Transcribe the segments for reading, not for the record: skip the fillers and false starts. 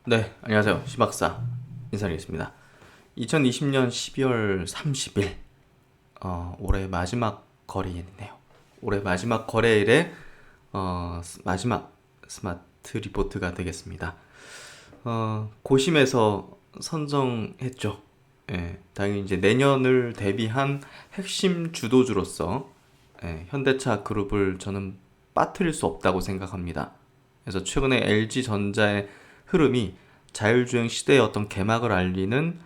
네, 안녕하세요. 시박사 인사드리겠습니다. 2020년 12월 30일, 올해 마지막 거래일이네요. 올해 마지막 거래일에 마지막 스마트 리포트가 되겠습니다. 고심에서 선정했죠. 예, 당연히 이제 내년을 대비한 핵심 주도주로서 현대차 그룹을 저는 빠뜨릴 수 없다고 생각합니다. 그래서 최근에 LG전자의 흐름이 자율주행 시대의 어떤 개막을 알리는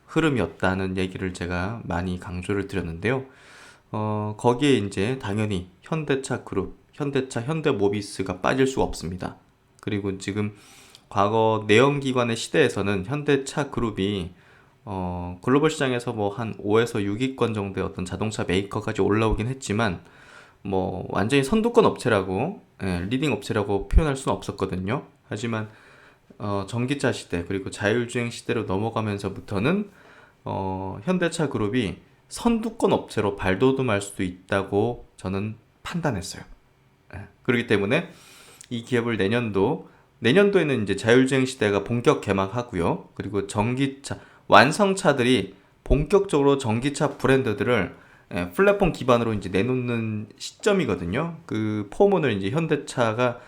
흐름이었다는 얘기를 제가 많이 강조를 드렸는데요. 거기에 이제 당연히 현대차 그룹, 현대차, 현대모비스가 빠질 수가 없습니다. 그리고 지금 과거 내연기관의 시대에서는 현대차 그룹이 글로벌 시장에서 뭐 한 5에서 6위권 정도의 어떤 자동차 메이커까지 올라오긴 했지만 뭐 완전히 선두권 업체라고 리딩 업체라고 표현할 수는 없었거든요. 하지만 전기차 시대 그리고 자율주행 시대로 넘어가면서부터는 현대차 그룹이 선두권 업체로 발돋움할 수도 있다고 저는 판단했어요. 그렇기 때문에 이 기업을 내년도에는 이제 자율주행 시대가 본격 개막하고요. 그리고 전기차 완성차들이 본격적으로 전기차 브랜드들을 플랫폼 기반으로 이제 내놓는 시점이거든요. 그 포문을 이제 현대차가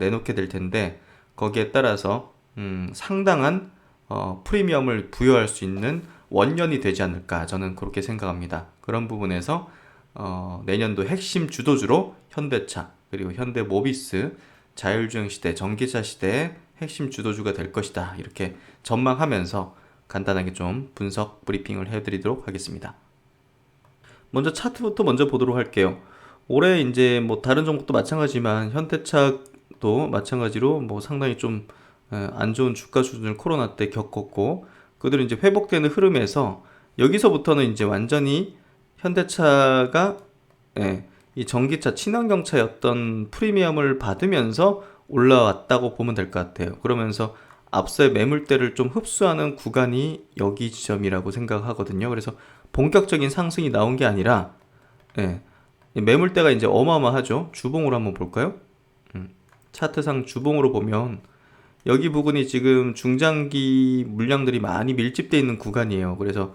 내놓게 될 텐데 거기에 따라서 상당한 프리미엄을 부여할 수 있는 원년이 되지 않을까 저는 그렇게 생각합니다. 그런 부분에서 내년도 핵심 주도주로 현대차 그리고 현대모비스 자율주행 시대, 전기차 시대의 핵심 주도주가 될 것이다. 이렇게 전망하면서 간단하게 좀 분석 브리핑을 해드리도록 하겠습니다. 먼저 차트부터 먼저 보도록 할게요. 올해 이제 뭐 다른 종목도 마찬가지지만 현대차도 마찬가지로 뭐 상당히 좀 안 좋은 주가 수준을 코로나 때 겪었고 그들은 이제 회복되는 흐름에서 여기서부터는 이제 완전히 현대차가 이 전기차 친환경차의 어떤 프리미엄을 받으면서 올라왔다고 보면 될 것 같아요. 그러면서 앞서의 매물대를 좀 흡수하는 구간이 여기 지점이라고 생각하거든요. 그래서 본격적인 상승이 나온 게 아니라 예, 매물대가 이제 어마어마하죠. 주봉으로 한번 볼까요? 차트상 주봉으로 보면 여기 부분이 지금 중장기 물량들이 많이 밀집되어 있는 구간이에요. 그래서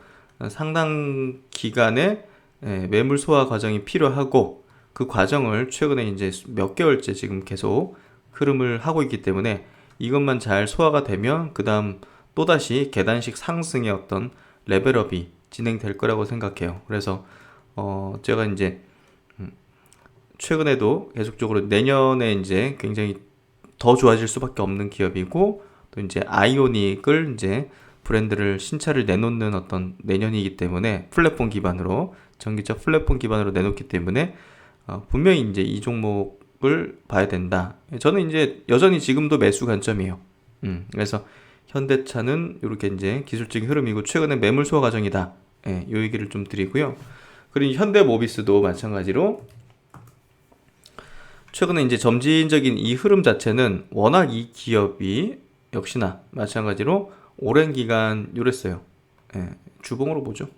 상당 기간의 매물 소화 과정이 필요하고 그 과정을 최근에 이제 몇 개월째 지금 계속 흐름을 하고 있기 때문에 이것만 잘 소화가 되면 그 다음 또다시 계단식 상승의 어떤 레벨업이 진행될 거라고 생각해요. 그래서 제가 이제 최근에도 계속적으로 내년에 이제 굉장히 더 좋아질 수밖에 없는 기업이고 또 이제 아이오닉을 이제 브랜드를 신차를 내놓는 어떤 내년이기 때문에 플랫폼 기반으로 전기차 플랫폼 기반으로 내놓기 때문에 분명히 이제 이 종목을 봐야 된다. 저는 이제 여전히 지금도 매수 관점이에요. 그래서 현대차는 이렇게 이제 기술적인 흐름이고 최근에 매물 소화 과정이다. 이 얘기를 좀 드리고요. 그리고 현대모비스도 마찬가지로 최근에 이제 점진적인 이 흐름 자체는 워낙 이 기업이 역시나 마찬가지로 오랜 기간 요랬어요. 주봉으로 보죠.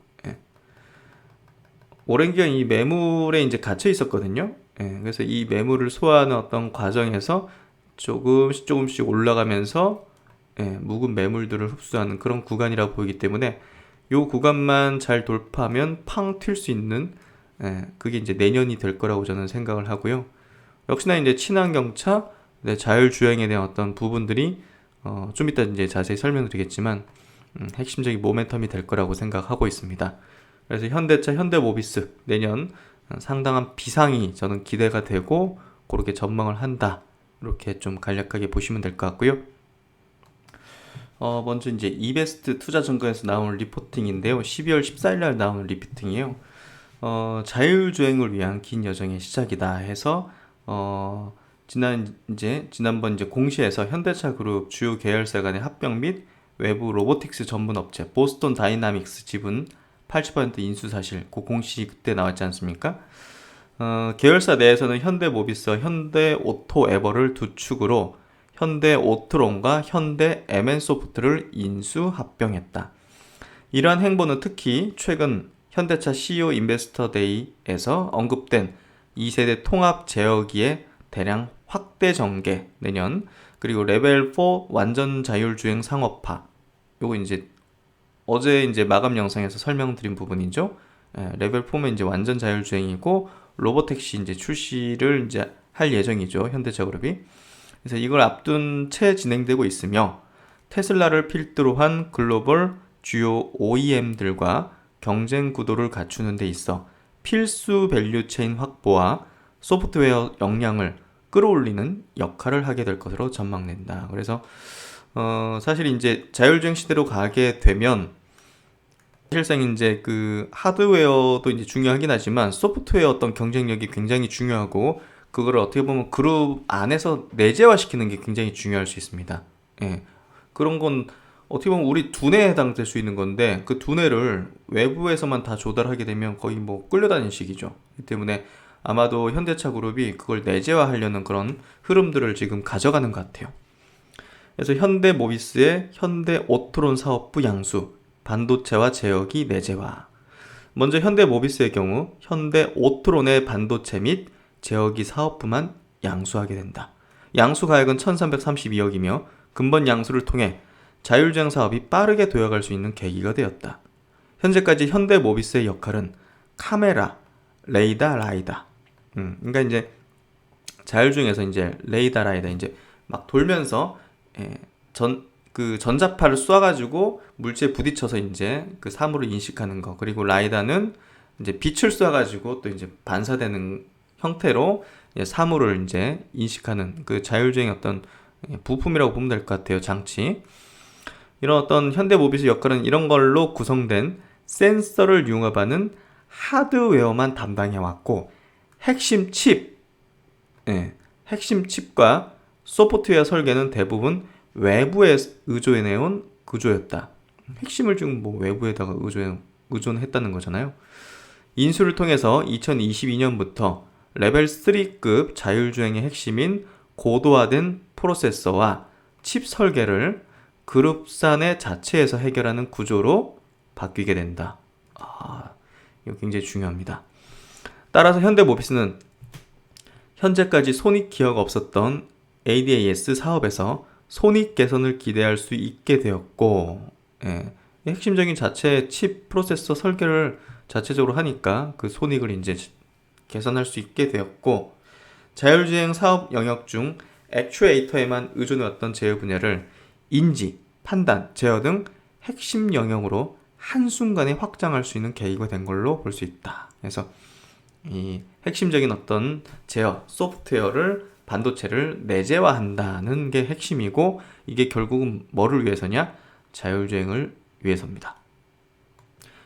오랜 기간 이 매물에 이제 갇혀 있었거든요. 그래서 이 매물을 소화하는 어떤 과정에서 조금씩 올라가면서 묵은 매물들을 흡수하는 그런 구간이라고 보이기 때문에 이 구간만 잘 돌파하면 팡 튈 수 있는 그게 이제 내년이 될 거라고 저는 생각을 하고요. 역시나 이제 친환경차, 자율주행에 대한 어떤 부분들이 좀 이따 이제 자세히 설명드리겠지만 핵심적인 모멘텀이 될 거라고 생각하고 있습니다. 그래서 현대차, 현대모비스 내년 상당한 비상이 저는 기대가 되고 그렇게 전망을 한다. 이렇게 좀 간략하게 보시면 될 것 같고요. 먼저 이제 이베스트 투자증권에서 나온 리포팅인데요. 12월 14일 날 나온 리포팅이에요. 자율주행을 위한 긴 여정의 시작이다 해서 지난번 이제 공시에서 현대차 그룹 주요 계열사 간의 합병 및 외부 로보틱스 전문 업체 보스턴 다이나믹스 지분 80% 인수 사실 그 공시 그때 나왔지 않습니까? 계열사 내에서는 현대모비스와 현대오토에버를 두 축으로 현대오트론과 현대 MN소프트를 인수 합병했다. 이러한 행보는 특히 최근 현대차 CEO 인베스터 데이에서 언급된 2세대 통합 제어기의 대량 확대 전개 내년, 그리고 레벨 4 완전 자율주행 상업화. 요거 이제 어제 이제 마감 영상에서 설명드린 부분이죠. 레벨 4면 이제 완전 자율주행이고 로보택시 이제 출시를 이제 할 예정이죠. 현대차 그룹이. 그래서 이걸 앞둔 채 진행되고 있으며 테슬라를 필두로 한 글로벌 주요 OEM들과 경쟁 구도를 갖추는 데 있어 필수 밸류체인 확보와 소프트웨어 역량을 끌어올리는 역할을 하게 될 것으로 전망된다. 그래서 사실 이제 자율주행 시대로 가게 되면 사실상 이제 그 하드웨어도 이제 중요하긴 하지만 소프트웨어 어떤 경쟁력이 굉장히 중요하고 그거를 어떻게 보면 그룹 안에서 내재화시키는 게 굉장히 중요할 수 있습니다. 예. 그런 건 어떻게 보면 우리 두뇌에 해당될 수 있는 건데 그 두뇌를 외부에서만 다 조달하게 되면 거의 뭐 끌려다니는 식이죠. 이 때문에 아마도 현대차 그룹이 그걸 내재화하려는 그런 흐름들을 지금 가져가는 것 같아요. 그래서 현대모비스의 현대오토론 사업부 양수, 반도체와 제어기 내재화. 먼저 현대모비스의 경우 현대오토론의 반도체 및 제어기 사업부만 양수하게 된다. 양수 가액은 1332억이며 근본 양수를 통해 자율주행 사업이 빠르게 도약할 수 있는 계기가 되었다. 현재까지 현대모비스의 역할은 카메라, 레이더, 라이다. 그러니까 이제 자율주행에서 이제 레이더, 라이다 이제 막 돌면서 그 전자파를 쏴가지고 물체에 부딪혀서 이제 그 사물을 인식하는 거. 그리고 라이다는 이제 빛을 쏴가지고 또 이제 반사되는 형태로 사물을 이제 인식하는 그 자율주행의 어떤 부품이라고 보면 될 것 같아요. 장치. 이런 어떤 현대모비스 역할은 이런 걸로 구성된 센서를 융합하는 하드웨어만 담당해왔고 핵심 칩, 핵심 칩과 소프트웨어 설계는 대부분 외부에 의존해온 구조였다. 핵심을 지금 뭐 외부에다가 의존했다는 거잖아요. 인수를 통해서 2022년부터 레벨 3급 자율주행의 핵심인 고도화된 프로세서와 칩 설계를 그룹사 내 자체에서 해결하는 구조로 바뀌게 된다. 이거 굉장히 중요합니다. 따라서 현대모비스는 현재까지 손익 기여가 없었던 ADAS 사업에서 손익 개선을 기대할 수 있게 되었고, 핵심적인 자체 칩 프로세서 설계를 자체적으로 하니까 그 손익을 이제 개선할 수 있게 되었고, 자율주행 사업 영역 중 액추에이터에만 의존해왔던 제어 분야를 인지, 판단, 제어 등 핵심 영역으로 한순간에 확장할 수 있는 계기가 된 걸로 볼 수 있다. 그래서 이 핵심적인 어떤 제어, 소프트웨어를 반도체를 내재화한다는 게 핵심이고 이게 결국은 뭐를 위해서냐? 자율주행을 위해서입니다.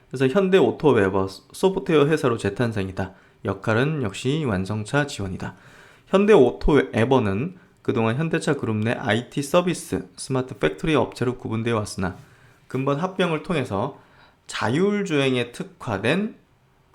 그래서 현대오토웨버 소프트웨어 회사로 재탄생이다. 역할은 역시 완성차 지원이다. 현대오토웨버는 그동안 현대차 그룹 내 IT 서비스, 스마트 팩토리 업체로 구분되어 왔으나 근본 합병을 통해서 자율주행에 특화된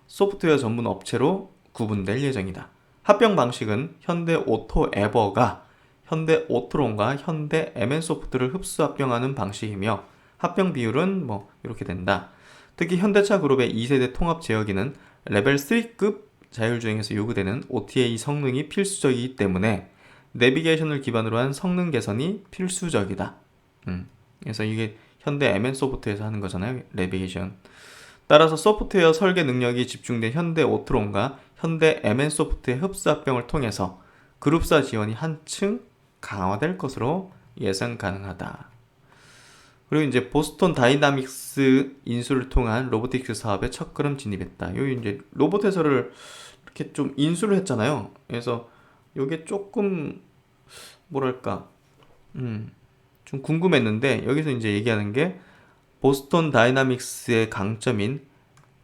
소프트웨어 전문 업체로 구분될 예정이다. 합병 방식은 현대오토에버가 현대오토론과 현대 MN소프트를 흡수 합병하는 방식이며 합병 비율은 뭐 이렇게 된다. 특히 현대차 그룹의 2세대 통합 제어기는 레벨 3급 자율주행에서 요구되는 OTA 성능이 필수적이기 때문에 내비게이션을 기반으로 한 성능 개선이 필수적이다. 그래서 이게 현대 MN소프트에서 하는 거잖아요. 내비게이션. 따라서 소프트웨어 설계 능력이 집중된 현대 오토론과 현대 MN소프트의 흡수 합병을 통해서 그룹사 지원이 한층 강화될 것으로 예상 가능하다. 그리고 이제 보스턴 다이나믹스 인수를 통한 로보틱스 사업에 첫걸음 진입했다. 여기 이제 로봇 회사를 이렇게 좀 인수를 했잖아요. 그래서 이게 조금 뭐랄까 좀 궁금했는데 여기서 이제 얘기하는 게 보스턴 다이나믹스의 강점인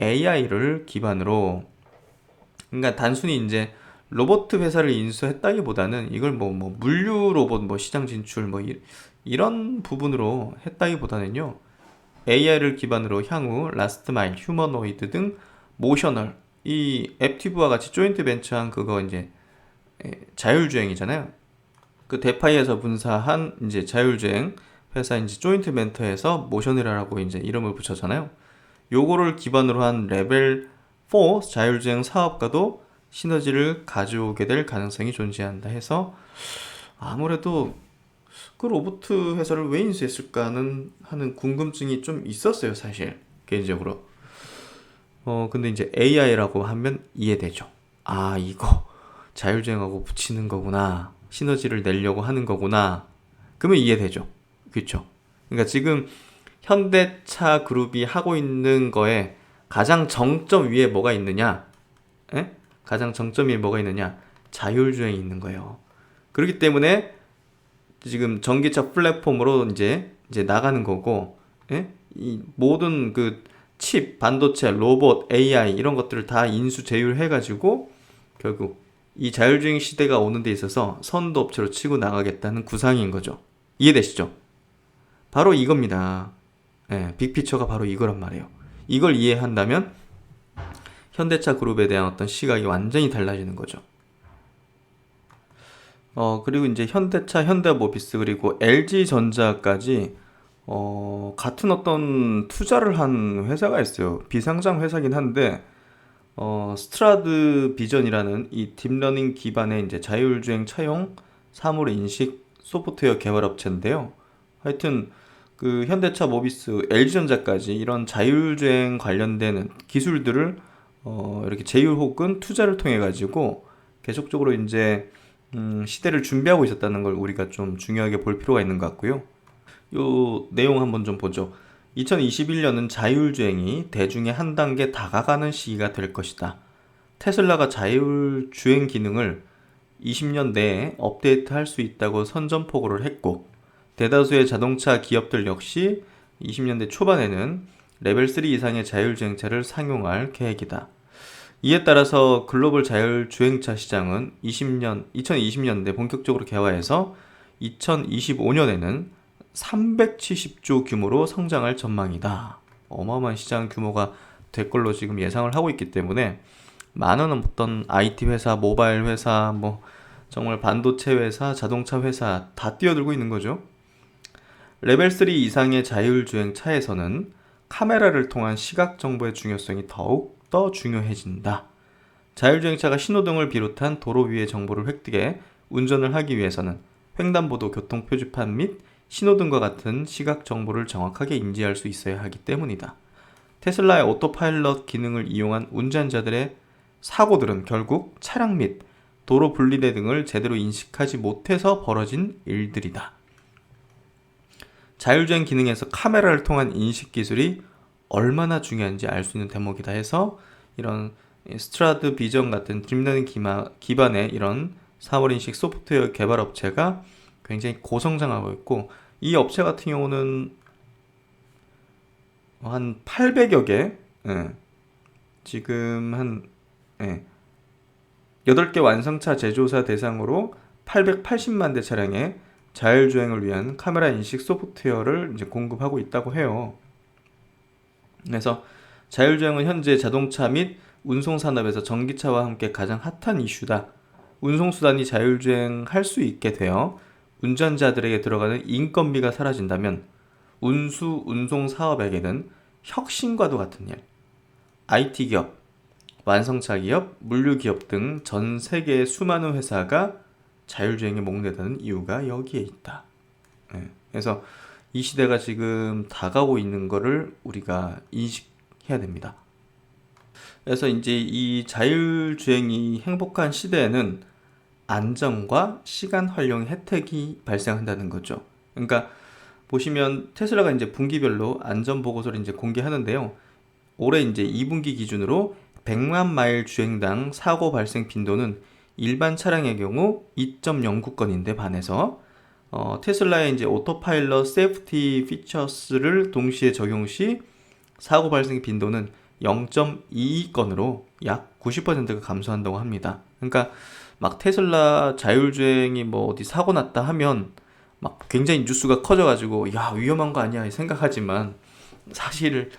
AI를 기반으로, 그러니까 단순히 이제 로봇 회사를 인수했다기보다는 이걸 뭐 물류 로봇 뭐 시장 진출 뭐 이런 부분으로 했다기보다는요, AI를 기반으로 향후 라스트 마일, 휴머노이드 등 모셔널, 이 앱티브와 같이 조인트 벤처한 그거 이제 자율주행이잖아요. 그 데파이에서 분사한 이제 자율주행 회사 이제 조인트 벤처에서 모셔널이라고 이제 이름을 붙였잖아요. 요거를 기반으로 한 레벨 4 자율주행 사업과도 시너지를 가져오게 될 가능성이 존재한다 해서 아무래도 그 로봇 회사를 왜 인수했을까는 하는 궁금증이 좀 있었어요, 사실 개인적으로. 근데 이제 AI라고 하면 이해되죠. 아, 이거 자율주행하고 붙이는 거구나. 시너지를 내려고 하는 거구나. 그러면 이해되죠. 그렇죠? 그러니까 지금 현대차 그룹이 하고 있는 거에 가장 정점 위에 뭐가 있느냐? 에? 가장 정점 위에 뭐가 있느냐? 자율주행이 있는 거예요. 그렇기 때문에 지금 전기차 플랫폼으로 이제 나가는 거고, 예? 이 모든 그 칩, 반도체, 로봇, AI 이런 것들을 다 인수 제휴해가지고 결국 이 자율주행 시대가 오는 데 있어서 선도 업체로 치고 나가겠다는 구상인 거죠. 이해되시죠? 바로 이겁니다. 예, 빅피처가 바로 이거란 말이에요. 이걸 이해한다면 현대차 그룹에 대한 어떤 시각이 완전히 달라지는 거죠. 그리고 이제 현대차, 현대모비스 그리고 LG전자까지 같은 어떤 투자를 한 회사가 있어요. 비상장 회사긴 한데 스트라드 비전이라는 이 딥러닝 기반의 이제 자율주행 차용 사물 인식 소프트웨어 개발 업체인데요. 하여튼 그 현대차, 모비스, LG전자까지 이런 자율주행 관련되는 기술들을 이렇게 제휴 혹은 투자를 통해 가지고 계속적으로 이제 시대를 준비하고 있었다는 걸 우리가 좀 중요하게 볼 필요가 있는 것 같고요. 요 내용 한번 좀 보죠. 2021년은 자율주행이 대중에 한 단계 다가가는 시기가 될 것이다. 테슬라가 자율주행 기능을 20년 내에 업데이트할 수 있다고 선전포고를 했고, 대다수의 자동차 기업들 역시 20년대 초반에는 레벨 3 이상의 자율주행차를 상용할 계획이다. 이에 따라서 글로벌 자율주행차 시장은 2020년대 본격적으로 개화해서 2025년에는 370조 규모로 성장할 전망이다. 어마어마한 시장 규모가 될 걸로 지금 예상을 하고 있기 때문에 많은 어떤 IT 회사, 모바일 회사, 뭐 정말 반도체 회사, 자동차 회사 다 뛰어들고 있는 거죠. 레벨 3 이상의 자율주행 차에서는 카메라를 통한 시각 정보의 중요성이 더욱 더 중요해진다. 자율주행차가 신호등을 비롯한 도로 위의 정보를 획득해 운전을 하기 위해서는 횡단보도 교통 표지판 및 신호등과 같은 시각 정보를 정확하게 인지할 수 있어야 하기 때문이다. 테슬라의 오토파일럿 기능을 이용한 운전자들의 사고들은 결국 차량 및 도로 분리대 등을 제대로 인식하지 못해서 벌어진 일들이다. 자율주행 기능에서 카메라를 통한 인식 기술이 얼마나 중요한지 알 수 있는 대목이다 해서 이런 스트라드 비전 같은 딥러닝 기반의 이런 사물인식 소프트웨어 개발 업체가 굉장히 고성장하고 있고, 이 업체 같은 경우는 한 800여 개, 지금 한 8개 완성차 제조사 대상으로 880만 대 차량에 자율주행을 위한 카메라 인식 소프트웨어를 이제 공급하고 있다고 해요. 그래서 자율주행은 현재 자동차 및 운송 산업에서 전기차와 함께 가장 핫한 이슈다. 운송수단이 자율주행할 수 있게 되어 운전자들에게 들어가는 인건비가 사라진다면 운수, 운송 사업에게는 혁신과도 같은 일. IT 기업, 완성차 기업, 물류 기업 등 전 세계의 수많은 회사가 자율주행에 목매다는 이유가 여기에 있다. 그래서 이 시대가 지금 다가오고 있는 거를 우리가 인식해야 됩니다. 그래서 이제 이 자율주행이 행복한 시대에는 안정과 시간 활용 혜택이 발생한다는 거죠. 그러니까 보시면 테슬라가 이제 분기별로 안전 보고서를 이제 공개하는데요. 올해 이제 2분기 기준으로 100만 마일 주행당 사고 발생 빈도는 일반 차량의 경우 2.09건인데 반해서 테슬라의 이제 오토파일럿 세이프티 피처스를 동시에 적용 시 사고 발생 빈도는 0.22건으로 약 90%가 감소한다고 합니다. 그러니까 막 테슬라 자율주행이 뭐 어디 사고 났다 하면 막 굉장히 뉴스가 커져가지고 야 위험한 거 아니야 생각하지만 사실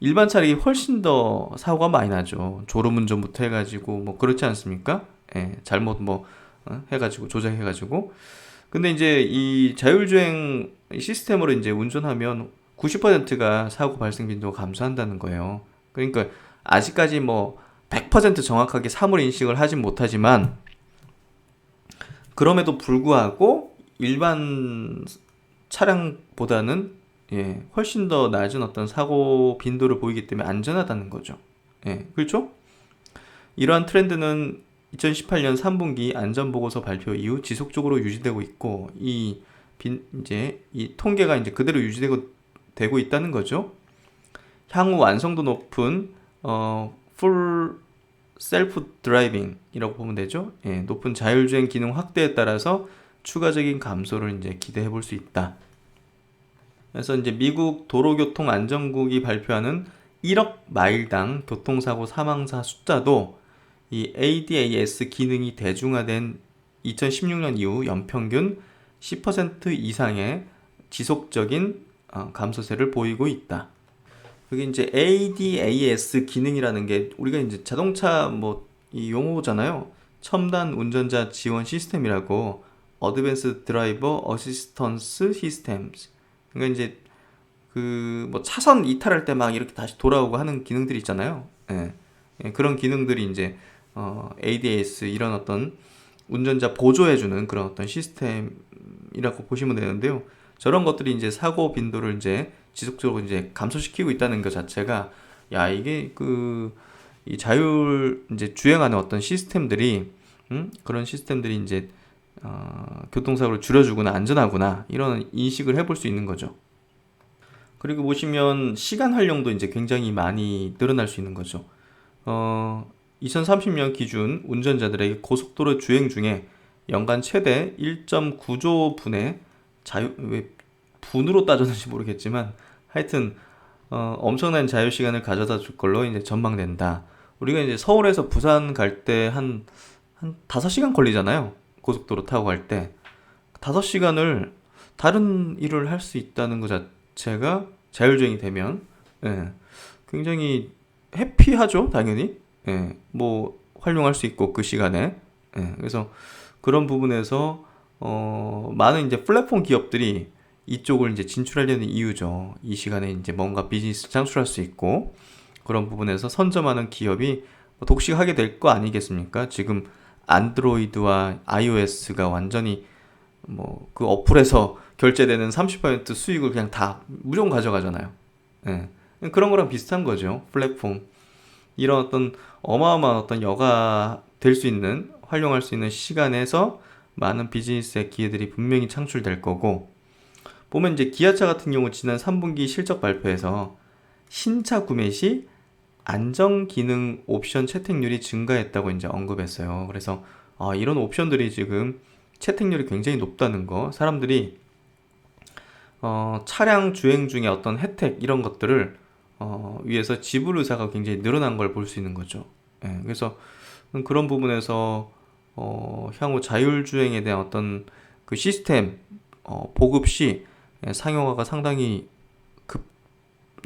일반 차량이 훨씬 더 사고가 많이 나죠. 졸음운전부터 해가지고 뭐 그렇지 않습니까? 잘못 뭐 해가지고 조작해가지고. 근데 이제 이 자율주행 시스템으로 이제 운전하면 90%가 사고 발생 빈도가 감소한다는 거예요. 그러니까 아직까지 뭐 100% 정확하게 사물 인식을 하진 못하지만 그럼에도 불구하고 일반 차량보다는 훨씬 더 낮은 어떤 사고 빈도를 보이기 때문에 안전하다는 거죠. 그렇죠? 이러한 트렌드는 2018년 3분기 안전보고서 발표 이후 지속적으로 유지되고 있고 이제 이 통계가 이제 그대로 유지되고 있다는 거죠. 향후 완성도 높은 풀 셀프 드라이빙이라고 보면 되죠. 높은 자율주행 기능 확대에 따라서 추가적인 감소를 이제 기대해 볼 수 있다. 그래서 이제 미국 도로교통안전국이 발표하는 1억 마일당 교통사고 사망자 숫자도 이 ADAS 기능이 대중화된 2016년 이후 연평균 10% 이상의 지속적인 감소세를 보이고 있다. 그게 이제 ADAS 기능이라는 게 우리가 이제 자동차 이 용어잖아요. 첨단 운전자 지원 시스템이라고 Advanced Driver Assistance Systems. 그러니까 이제 차선 이탈할 때 막 이렇게 다시 돌아오고 하는 기능들이 있잖아요. 그런 기능들이 이제 ADAS 이런 어떤 운전자 보조해주는 그런 어떤 시스템이라고 보시면 되는데요. 저런 것들이 이제 사고 빈도를 이제 지속적으로 이제 감소시키고 있다는 것 자체가 이게 이 이제 주행하는 어떤 시스템들이 그런 시스템들이 이제 교통사고를 줄여주구나 안전하구나 이런 인식을 해볼 수 있는 거죠. 그리고 보시면 시간 활용도 이제 굉장히 많이 늘어날 수 있는 거죠. 2030년 기준 운전자들에게 고속도로 주행 중에 연간 최대 1.9조 분의 왜 분으로 따졌는지 모르겠지만 하여튼 엄청난 자유시간을 가져다 줄 걸로 이제 전망된다. 우리가 이제 서울에서 부산 갈 때 한 5시간 걸리잖아요. 고속도로 타고 갈 때. 5시간을 다른 일을 할 수 있다는 것 자체가 자율주행이 되면 굉장히 해피하죠, 당연히. 활용할 수 있고 그 시간에. 그래서 그런 부분에서 많은 이제 플랫폼 기업들이 이쪽을 이제 진출하려는 이유죠. 이 시간에 이제 뭔가 비즈니스 창출할 수 있고 그런 부분에서 선점하는 기업이 독식하게 될 거 아니겠습니까? 지금 안드로이드와 iOS가 완전히 그 어플에서 결제되는 30% 수익을 그냥 다 무조건 가져가잖아요. 그런 거랑 비슷한 거죠. 플랫폼. 이런 어떤 어마어마한 어떤 여가 될 수 있는, 활용할 수 있는 시간에서 많은 비즈니스의 기회들이 분명히 창출될 거고, 보면 이제 기아차 같은 경우 지난 3분기 실적 발표에서 신차 구매 시 안정 기능 옵션 채택률이 증가했다고 이제 언급했어요. 그래서 이런 옵션들이 지금 채택률이 굉장히 높다는 거, 사람들이 차량 주행 중에 어떤 혜택 이런 것들을 위해서 지불 의사가 굉장히 늘어난 걸 볼 수 있는 거죠. 그래서 그런 부분에서 향후 자율주행에 대한 어떤 그 시스템 보급 시 상용화가 상당히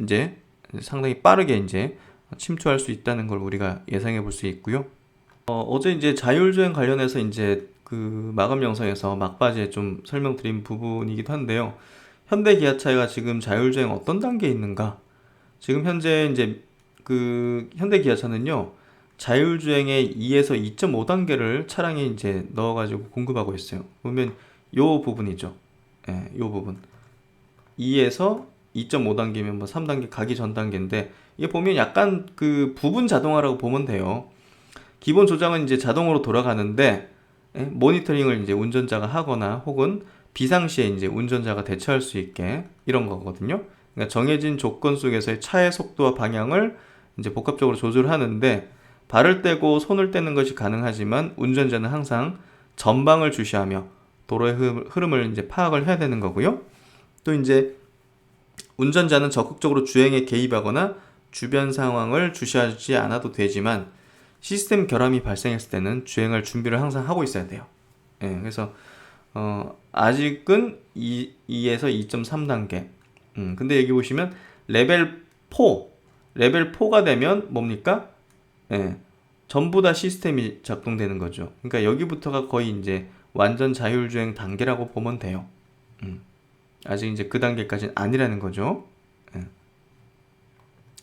이제 상당히 빠르게 이제 침투할 수 있다는 걸 우리가 예상해 볼 수 있고요. 어제 이제 자율주행 관련해서 이제 그 마감 영상에서 막바지에 좀 설명드린 부분이기도 한데요. 현대 기아차가 지금 자율주행 어떤 단계에 있는가? 지금 현재 이제 그 현대 기아차는요, 자율주행의 2에서 2.5단계를 차량에 이제 넣어가지고 공급하고 있어요. 보면 요 부분이죠. 요 부분. 2에서 2.5단계면 3단계 가기 전 단계인데, 이게 보면 약간 그 부분 자동화라고 보면 돼요. 기본 조작은 이제 자동으로 돌아가는데, 모니터링을 이제 운전자가 하거나 혹은 비상시에 이제 운전자가 대처할 수 있게 이런 거거든요. 그러니까 정해진 조건 속에서의 차의 속도와 방향을 이제 복합적으로 조절하는데, 발을 떼고 손을 떼는 것이 가능하지만 운전자는 항상 전방을 주시하며 도로의 흐름을 이제 파악을 해야 되는 거고요. 또 이제 운전자는 적극적으로 주행에 개입하거나 주변 상황을 주시하지 않아도 되지만 시스템 결함이 발생했을 때는 주행할 준비를 항상 하고 있어야 돼요. 그래서 아직은 2에서 2.3단계. 근데 여기 보시면 레벨 4가 되면 뭡니까? 전부 다 시스템이 작동되는 거죠. 그러니까 여기부터가 거의 이제 완전 자율주행 단계라고 보면 돼요. 아직 이제 그 단계까지는 아니라는 거죠.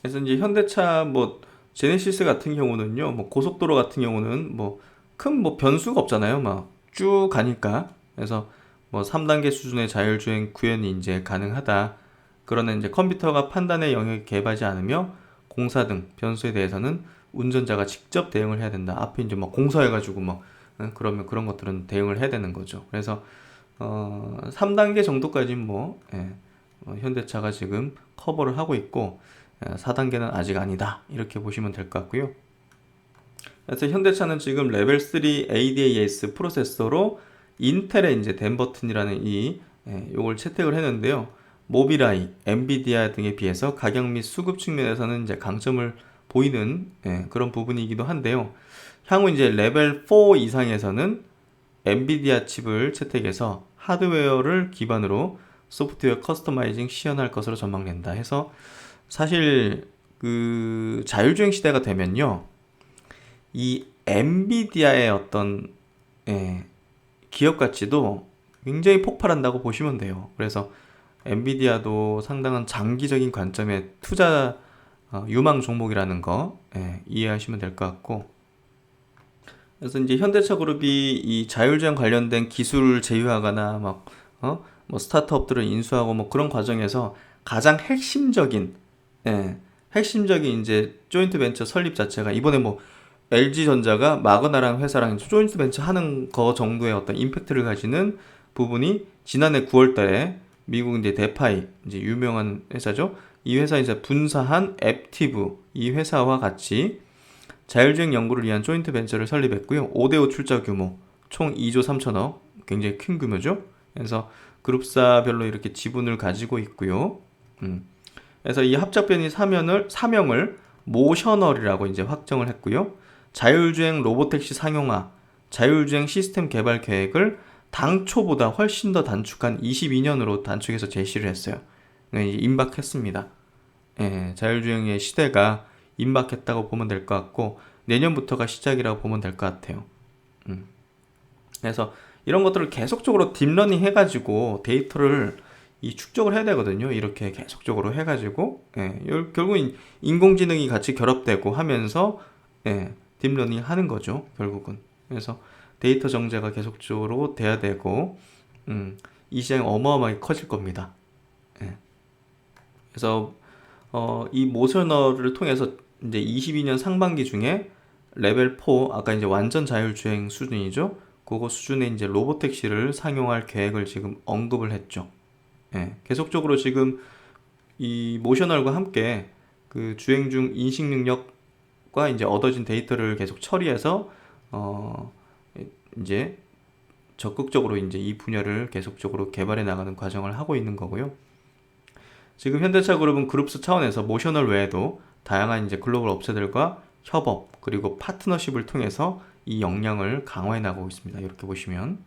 그래서 이제 현대차 제네시스 같은 경우는요, 뭐 고속도로 같은 경우는 뭐 큰 뭐 변수가 없잖아요. 막 쭉 가니까. 그래서 뭐 3단계 수준의 자율주행 구현이 이제 가능하다. 그러나 이제 컴퓨터가 판단의 영역이 개입하지 않으며 공사 등 변수에 대해서는 운전자가 직접 대응을 해야 된다. 앞에 이제 막 공사해가지고 막 그러면 그런 것들은 대응을 해야 되는 거죠. 그래서 3단계 정도까지는 뭐 현대차가 지금 커버를 하고 있고 4단계는 아직 아니다. 이렇게 보시면 될 것 같고요. 그래서 현대차는 지금 레벨 3 ADAS 프로세서로 인텔의 이제 댄버튼이라는 요걸 채택을 했는데요. 모빌아이, 엔비디아 등에 비해서 가격 및 수급 측면에서는 이제 강점을 보이는 그런 부분이기도 한데요. 향후 이제 레벨 4 이상에서는 엔비디아 칩을 채택해서 하드웨어를 기반으로 소프트웨어 커스터마이징 시연할 것으로 전망된다 해서 사실 그 자율주행 시대가 되면요. 이 엔비디아의 어떤 기업 가치도 굉장히 폭발한다고 보시면 돼요. 그래서 엔비디아도 상당한 장기적인 관점의 투자 유망 종목이라는 거 이해하시면 될 것 같고, 그래서 이제 현대차 그룹이 이 자율주행 관련된 기술을 제휴하거나 뭐 스타트업들을 인수하고 뭐 그런 과정에서 가장 핵심적인 이제 조인트 벤처 설립 자체가 이번에 뭐 LG전자가 마그나랑 회사랑 조인트 벤처 하는 거 정도의 어떤 임팩트를 가지는 부분이 지난해 9월 달에 미국 이제 데파이 이제 유명한 회사죠. 이 회사 이제 분사한 앱티브 이 회사와 같이 자율주행 연구를 위한 조인트 벤처를 설립했고요. 5대5 출자 규모 총 2조 3천억 굉장히 큰 규모죠. 그래서 그룹사별로 이렇게 지분을 가지고 있고요. 그래서 이 합작변이 사명을 모셔널이라고 이제 확정을 했고요. 자율주행 로보택시 상용화, 자율주행 시스템 개발 계획을 당초보다 훨씬 더 단축한 22년으로 단축해서 제시를 했어요. 임박했습니다. 자율주행의 시대가 임박했다고 보면 될 것 같고 내년부터가 시작이라고 보면 될 것 같아요. 그래서 이런 것들을 계속적으로 딥러닝 해가지고 데이터를 축적을 해야 되거든요. 이렇게 계속적으로 해가지고 결국 인공지능이 같이 결합되고 하면서 딥러닝 하는 거죠. 결국은. 그래서 데이터 정제가 계속적으로 돼야 되고 이 시장이 어마어마하게 커질 겁니다. 그래서 이 모셔널을 통해서 이제 22년 상반기 중에 레벨 4 아까 이제 완전 자율주행 수준이죠. 그거 수준의 이제 로보택시를 상용할 계획을 지금 언급을 했죠. 계속적으로 지금 이 모셔널과 함께 그 주행 중 인식 능력과 이제 얻어진 데이터를 계속 처리해서 이제 적극적으로 이제 이 분야를 계속적으로 개발해 나가는 과정을 하고 있는 거고요. 지금 현대차 그룹은 그룹스 차원에서 모셔널 외에도 다양한 이제 글로벌 업체들과 협업 그리고 파트너십을 통해서 이 역량을 강화해 나가고 있습니다. 이렇게 보시면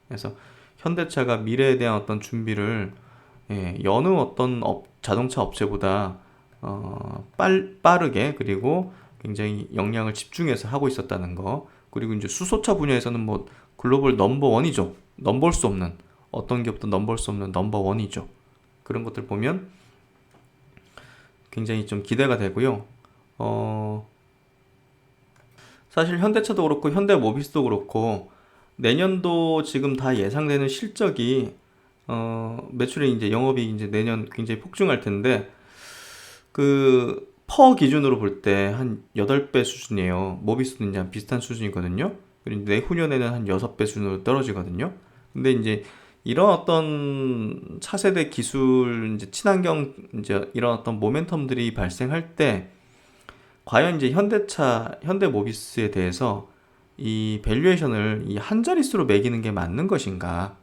그래서 현대차가 미래에 대한 어떤 준비를 여느 어떤 자동차 업체보다 빠르게 그리고 굉장히 역량을 집중해서 하고 있었다는 거. 그리고 이제 수소차 분야에서는 뭐 글로벌 넘버 원이죠. 넘볼 수 없는 어떤 기업도 넘볼 수 없는 넘버 원이죠. 그런 것들 보면 굉장히 좀 기대가 되고요. 사실 현대차도 그렇고 현대모비스도 그렇고 내년도 지금 다 예상되는 실적이 매출이 이제 영업이 이제 내년 굉장히 폭증할 텐데 그 퍼 기준으로 볼 때 한 8배 수준이에요. 모비스도 이제 비슷한 수준이거든요. 그리고 내후년에는 한 6배 수준으로 떨어지거든요. 근데 이제 이런 어떤 차세대 기술, 이제 친환경, 이제 이런 어떤 모멘텀들이 발생할 때, 과연 이제 현대모비스에 대해서 이 밸류에이션을 이 한 자릿수로 매기는 게 맞는 것인가?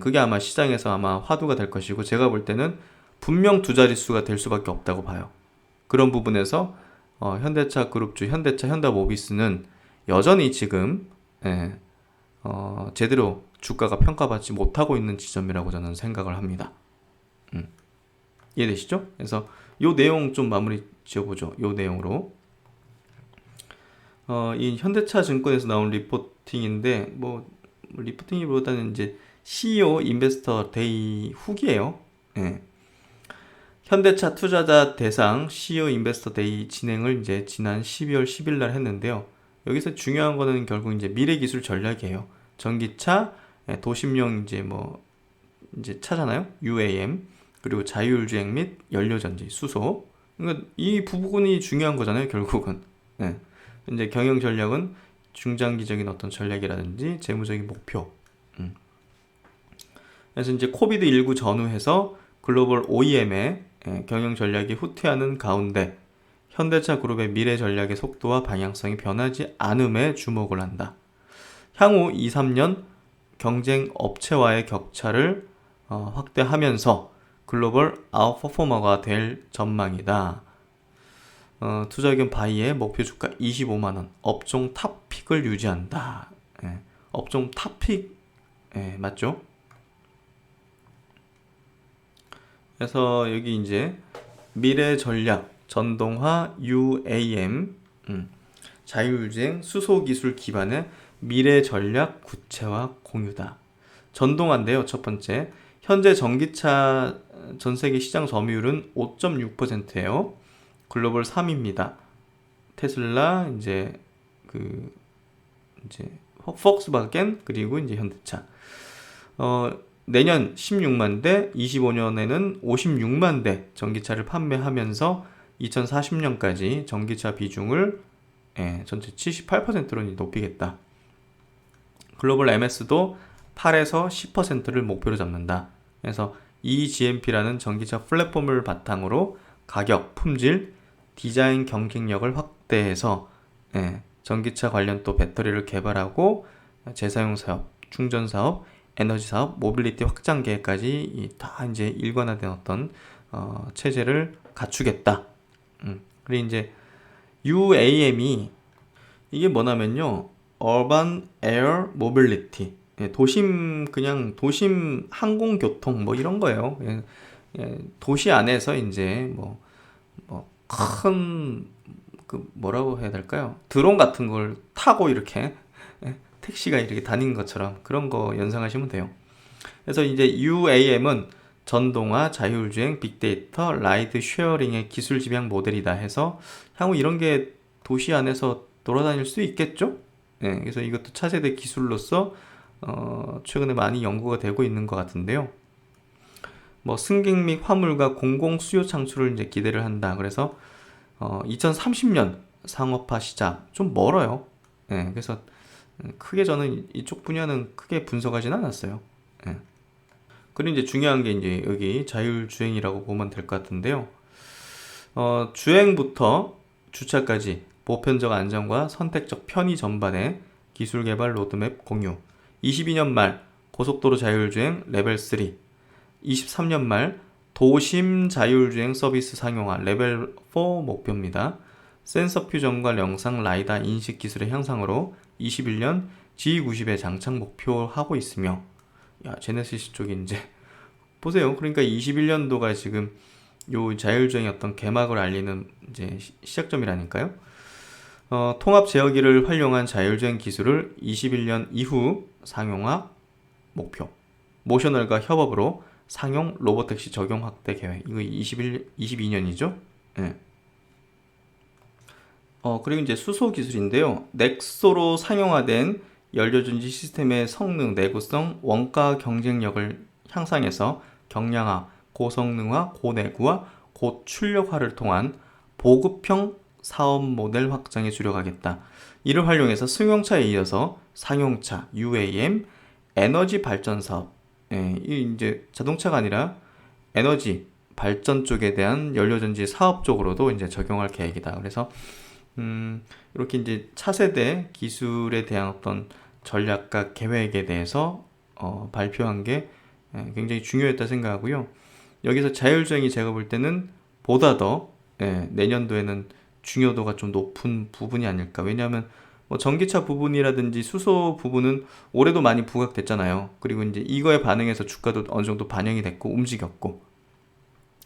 그게 아마 시장에서 아마 화두가 될 것이고, 제가 볼 때는 분명 두 자릿수가 될 수밖에 없다고 봐요. 그런 부분에서 현대차 그룹주, 현대모비스는 여전히 지금 제대로 주가가 평가받지 못하고 있는 지점이라고 저는 생각을 합니다. 이해되시죠? 그래서 요 내용 좀 마무리 지어보죠. 요 내용으로 이 현대차 증권에서 나온 리포팅인데 뭐 리포팅이보다는 이제 CEO 인베스터 데이 후기예요. 현대차 투자자 대상 CEO 인베스터 데이 진행을 이제 지난 12월 10일 날 했는데요. 여기서 중요한 거는 결국 이제 미래 기술 전략이에요. 전기차, 도심용 이제 차잖아요. UAM, 그리고 자율주행 및 연료전지, 수소. 그러니까 이 부분이 중요한 거잖아요, 결국은. 네. 이제 경영 전략은 중장기적인 어떤 전략이라든지 재무적인 목표. 그래서 이제 코비드19 전후해서 글로벌 OEM의 경영 전략이 후퇴하는 가운데 현대차 그룹의 미래 전략의 속도와 방향성이 변하지 않음에 주목을 한다. 향후 2, 3년 경쟁 업체와의 격차를 확대하면서 글로벌 아웃퍼포머가 될 전망이다. 투자 의견 바이의 목표 주가 25만원, 업종 탑픽을 유지한다. 업종 탑픽, 맞죠? 그래서 여기 이제 미래 전략, 전동화, UAM, 자율주행, 수소 기술 기반의 미래 전략 구체화 공유다. 전동화인데요. 첫 번째, 현재 전기차 전 세계 시장 점유율은 5.6%예요. 글로벌 3위입니다. 테슬라, 이제 폭스바겐, 그리고 이제 현대차. 내년 16만 대, 25년에는 56만 대 전기차를 판매하면서 2040년까지 전기차 비중을 전체 78%로 높이겠다. 글로벌 MS도 8에서 10%를 목표로 잡는다. 그래서 eGMP라는 전기차 플랫폼을 바탕으로 가격, 품질, 디자인 경쟁력을 확대해서 전기차 관련 또 배터리를 개발하고 재사용 사업, 충전 사업, 에너지 사업, 모빌리티 확장 계획까지 다 이제 일관화된 어떤 체제를 갖추겠다. 그리고 이제 UAM이 이게 뭐냐면요, Urban Air Mobility, 도심 항공교통 뭐 이런 거예요. 도시 안에서 이제 큰 뭐라고 해야 될까요? 드론 같은 걸 타고 이렇게 택시가 이렇게 다니는 것처럼 그런 거 연상하시면 돼요. 그래서 이제 UAM은 전동화, 자율주행, 빅데이터, 라이드 쉐어링의 기술 집약 모델이다 해서 향후 이런 게 도시 안에서 돌아다닐 수 있겠죠? 그래서 이것도 차세대 기술로서 최근에 많이 연구가 되고 있는 것 같은데요. 승객 및 화물과 공공 수요 창출을 이제 기대를 한다. 그래서 2030년 상업화 시작 좀 멀어요. 그래서 크게 저는 이쪽 분야는 크게 분석하지는 않았어요. 그리고 이제 중요한 게 이제 여기 자율주행이라고 보면 될 것 같은데요. 주행부터 주차까지 보편적 안전과 선택적 편의 전반의 기술 개발 로드맵 공유. 22년 말 고속도로 자율주행 레벨 3, 23년 말 도심 자율주행 서비스 상용화 레벨 4 목표입니다. 센서 퓨전과 영상 라이다 인식 기술의 향상으로 21년 G90에 장착 목표하고 있으며, 제네시스 쪽이 이제 보세요. 그러니까 21년도가 지금 요 자율주행의 어떤 개막을 알리는 이제 시작점이라니까요. 통합 제어기를 활용한 자율주행 기술을 21년 이후 상용화 목표. 모셔널과 협업으로 상용 로보택시 적용 확대 계획. 이거 22년이죠? 그리고 이제 수소 기술인데요. 넥소로 상용화된 연료전지 시스템의 성능, 내구성, 원가 경쟁력을 향상해서 경량화, 고성능화, 고내구화, 고출력화를 통한 보급형 사업 모델 확장에 주력하겠다. 이를 활용해서 승용차에 이어서 상용차, UAM, 에너지 발전 사업, 이 이제 자동차가 아니라 에너지 발전 쪽에 대한 연료전지 사업 쪽으로도 이제 적용할 계획이다. 그래서 이렇게 이제 차세대 기술에 대한 어떤 전략과 계획에 대해서 발표한 게 굉장히 중요했다 생각하고요. 여기서 자율주행이 제가 볼 때는 보다 더 내년도에는 중요도가 좀 높은 부분이 아닐까. 왜냐하면 전기차 부분이라든지 수소 부분은 올해도 많이 부각됐잖아요. 그리고 이제 이거에 반응해서 주가도 어느 정도 반영이 됐고 움직였고.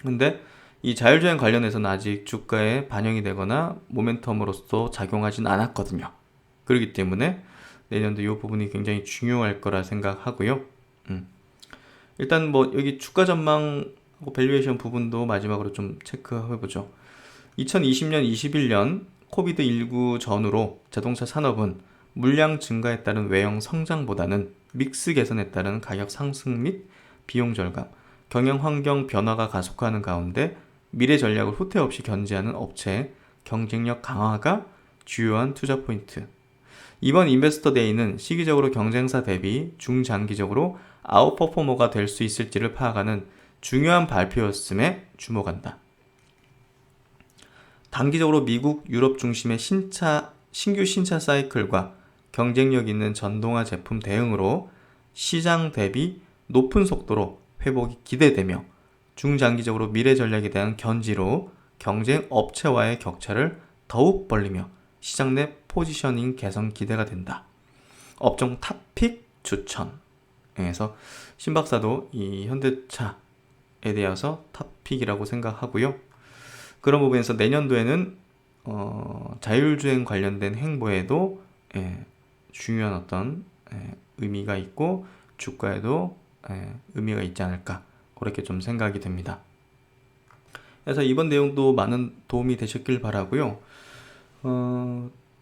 근데 이 자율주행 관련해서는 아직 주가에 반영이 되거나 모멘텀으로서 작용하진 않았거든요. 그렇기 때문에 내년도 이 부분이 굉장히 중요할 거라 생각하고요. 일단 여기 주가 전망 밸류에이션 부분도 마지막으로 좀 체크해보죠. 2020년, 21년 코비드19 전후로 자동차 산업은 물량 증가에 따른 외형 성장보다는 믹스 개선에 따른 가격 상승 및 비용 절감, 경영 환경 변화가 가속화하는 가운데 미래 전략을 후퇴 없이 견지하는 업체의 경쟁력 강화가 주요한 투자 포인트. 이번 인베스터 데이는 시기적으로 경쟁사 대비 중장기적으로 아웃퍼포머가 될 수 있을지를 파악하는 중요한 발표였음에 주목한다. 단기적으로 미국, 유럽 중심의 신규 신차 사이클과 경쟁력 있는 전동화 제품 대응으로 시장 대비 높은 속도로 회복이 기대되며 중장기적으로 미래 전략에 대한 견지로 경쟁 업체와의 격차를 더욱 벌리며 시장 내 포지셔닝 개선 기대가 된다. 업종 탑픽 추천. 그래서 신박사도 이 현대차에 대해서 탑픽이라고 생각하고요. 그런 부분에서 내년도에는 자율주행 관련된 행보에도 중요한 어떤 의미가 있고 주가에도 의미가 있지 않을까 그렇게 좀 생각이 됩니다. 그래서 이번 내용도 많은 도움이 되셨길 바라고요.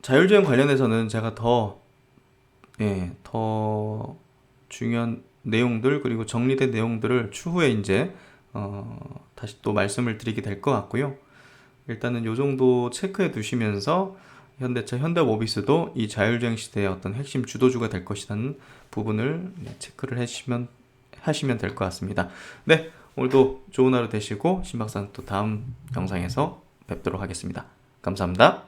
자율주행 관련해서는 제가 더 중요한 내용들 그리고 정리된 내용들을 추후에 이제 다시 또 말씀을 드리게 될 것 같고요. 일단은 요 정도 체크해 두시면서 현대차, 현대모비스도 이 자율주행 시대의 어떤 핵심 주도주가 될 것이라는 부분을 체크를 하시면 될 것 같습니다. 네, 오늘도 좋은 하루 되시고 신박사는 또 다음 영상에서 뵙도록 하겠습니다. 감사합니다.